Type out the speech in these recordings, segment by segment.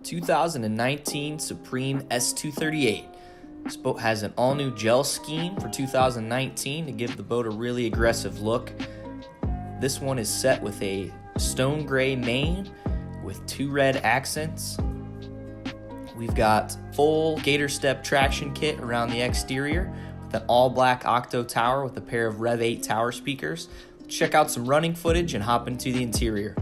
2019 Supreme S238. This boat has an all-new gel scheme for 2019 to give the boat a really aggressive look. This one is set with a stone gray main with 2 red accents. We've got full Gator step traction kit around the exterior with an all-black octo tower with a pair of Rev 8 tower speakers. Check out some running footage and hop into the interior.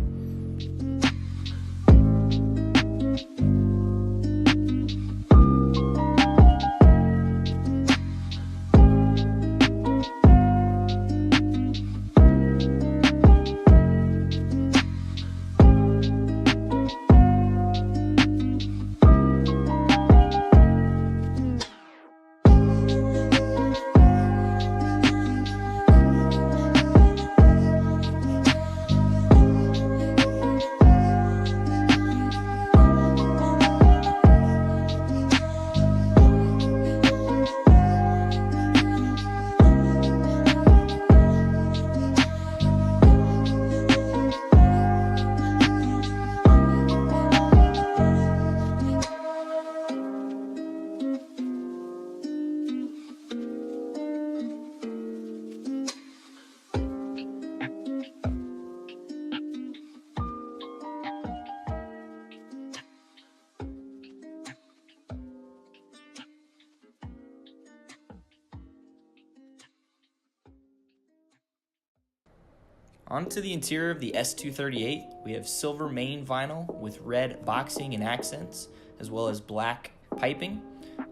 Onto the interior of the S238, we have silver main vinyl with red boxing and accents, as well as black piping.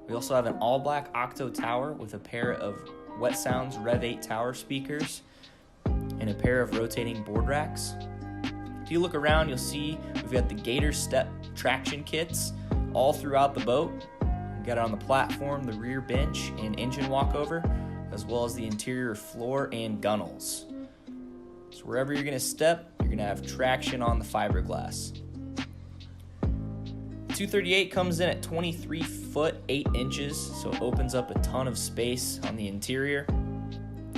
We also have an all-black octo tower with a pair of Wet Sounds Rev 8 tower speakers and a pair of rotating board racks. If you look around, you'll see we've got the Gator step traction kits all throughout the boat. We've got it on the platform, the rear bench, and engine walkover, as well as the interior floor and gunnels. So wherever you're going to step, you're going to have traction on the fiberglass. The 238 comes in at 23 foot 8 inches, so it opens up a ton of space on the interior,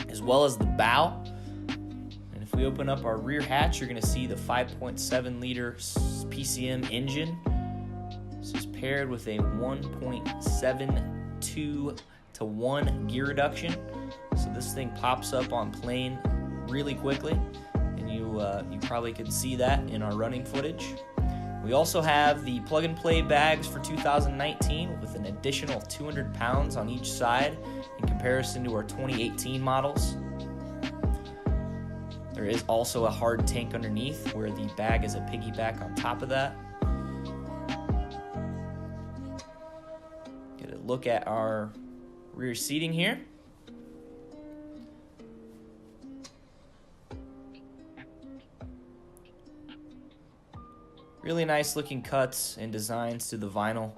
as well as the bow. And if we open up our rear hatch, you're going to see the 5.7 liter PCM engine. This is paired with a 1.72 to 1 gear reduction. So this thing pops up on plane really quickly, and you probably could see that in our running footage. We also have the plug-and-play bags for 2019 with an additional 200 pounds on each side in comparison to our 2018 models. There is also a hard tank underneath where the bag is a piggyback on top of that. Get a look at our rear seating here. Really nice looking cuts and designs to the vinyl.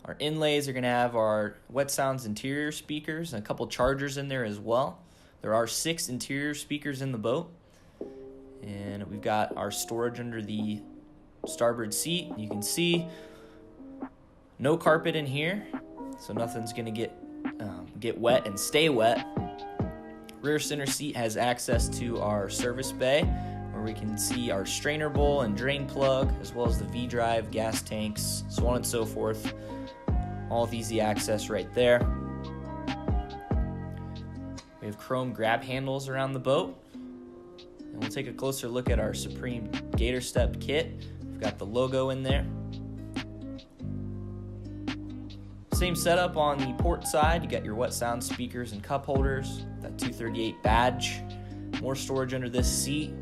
Our inlays are going to have our Wet Sounds interior speakers and a couple chargers in there as well. There are 6 interior speakers in the boat. And we've got our storage under the starboard seat. You can see no carpet in here, so nothing's going to get wet and stay wet. Rear center seat has access to our service bay, where we can see our strainer bowl and drain plug, as well as the V-drive, gas tanks, so on and so forth. All with easy access right there. We have chrome grab handles around the boat. And we'll take a closer look at our Supreme Gator Step kit. We've got the logo in there. Same setup on the port side. You got your Wet Sound speakers and cup holders, that 238 badge. More storage under this seat.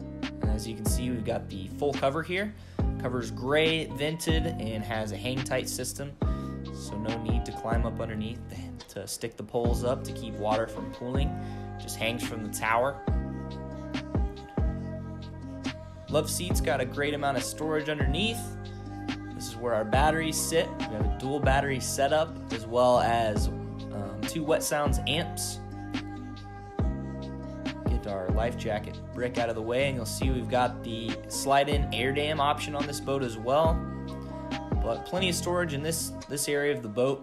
And as you can see, we've got the full cover here. Cover's gray, vented, and has a hang-tight system, so no need to climb up underneath to stick the poles up to keep water from pooling. Just hangs from the tower. Love seat's got a great amount of storage underneath. This is where our batteries sit. We have a dual battery setup, as well as 2 Wet Sounds amps. Our life jacket brick out of the way, and you'll see we've got the slide-in air dam option on this boat as well. But plenty of storage in this area of the boat,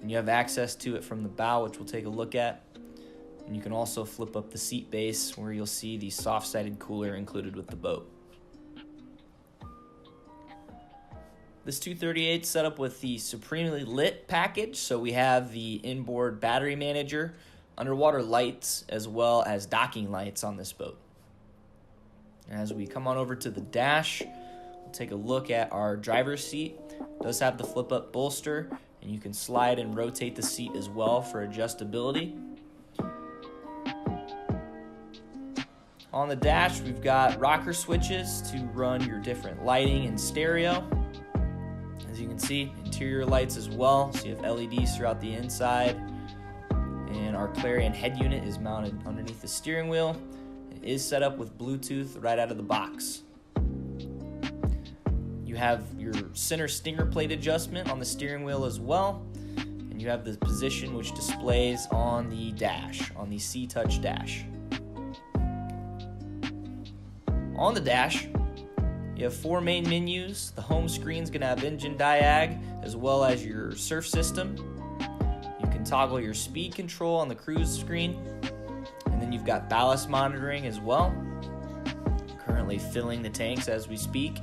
and you have access to it from the bow, which we'll take a look at. And you can also flip up the seat base, where you'll see the soft-sided cooler included with the boat. This 238 set up with the Supremely Lit package, so we have the inboard battery manager, underwater lights, as well as docking lights on this boat. As we come on over to the dash, we'll take a look at our driver's seat. It does have the flip-up bolster, and you can slide and rotate the seat as well for adjustability. On the dash, we've got rocker switches to run your different lighting and stereo. As you can see, interior lights as well, so you have LEDs throughout the inside. And our Clarion head unit is mounted underneath the steering wheel. It is set up with Bluetooth right out of the box. You have your center stinger plate adjustment on the steering wheel as well. And you have the position which displays on the dash, on the C-Touch dash. On the dash, you have 4 main menus. The home screen is going to have engine diag as well as your surf system. You can toggle your speed control on the cruise screen. And then you've got ballast monitoring as well. Currently filling the tanks as we speak.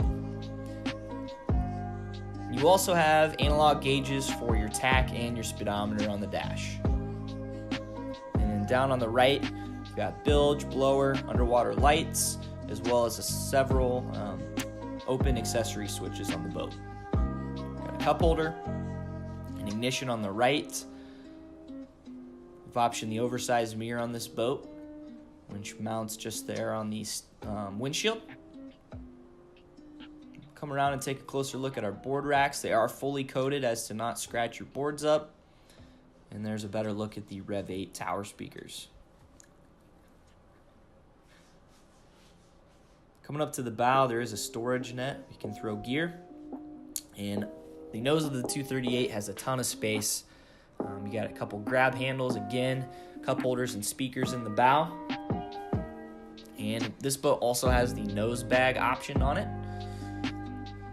You also have analog gauges for your tack and your speedometer on the dash. And then down on the right, you've got bilge, blower, underwater lights, as well as several open accessory switches on the boat. Got a cup holder, an ignition on the right. We've optioned the oversized mirror on this boat, which mounts just there on the windshield. Come around and take a closer look at our board racks. They are fully coated as to not scratch your boards up. And there's a better look at the Rev 8 tower speakers. Coming up to the bow, there is a storage net. You can throw gear. And the nose of the 238 has a ton of space. You got a couple grab handles, again, cup holders and speakers in the bow. And this boat also has the nose bag option on it.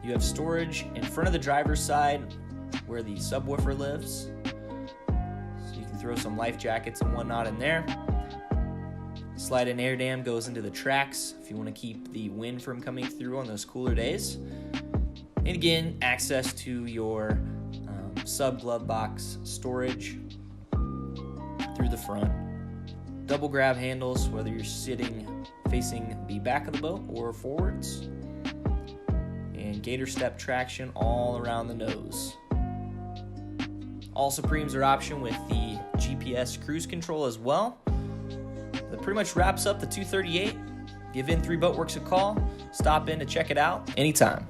You have storage in front of the driver's side where the subwoofer lives. So you can throw some life jackets and whatnot in there. Slide-in air dam goes into the tracks if you want to keep the wind from coming through on those cooler days. And again, access to your sub-glove box storage through the front. Double grab handles, whether you're sitting facing the back of the boat or forwards. And Gator step traction all around the nose. All Supremes are optioned with the GPS cruise control as well. That pretty much wraps up the 238. Give N3 Boatworks a call. Stop in to check it out anytime.